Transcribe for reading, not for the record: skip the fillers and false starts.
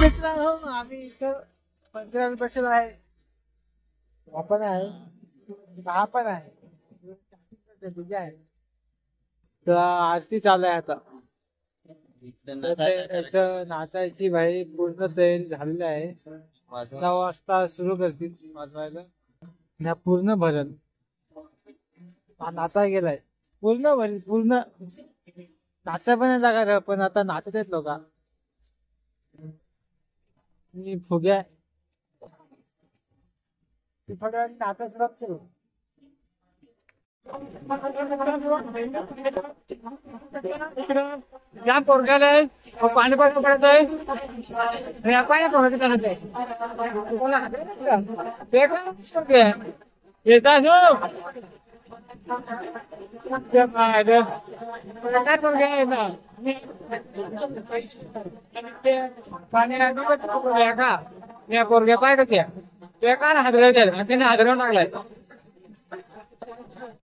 मित्रांनो आम्ही इथं मंदिरात बसलो आहे. हा पण आहे, हा पण आहे, तुझ्या आहे. तर आरती चालू आहे आता. इथं नाचायची भाई पूर्ण तयारी झालेली आहे. 9 वाजता सुरू करतील वाजवायला. पूर्ण भरल नाचा गेलाय. पूर्ण भरल पूर्ण. नाचा पण जागा पण आता नाचत आहेत लोक. मी फुग्या नाचा सुरुवात करू. या पोरग्याला पाणी पाणी पडत आहे. पोरग्या पाय कसे बेकार हादरवते त्याने हादरवून टाकलाय.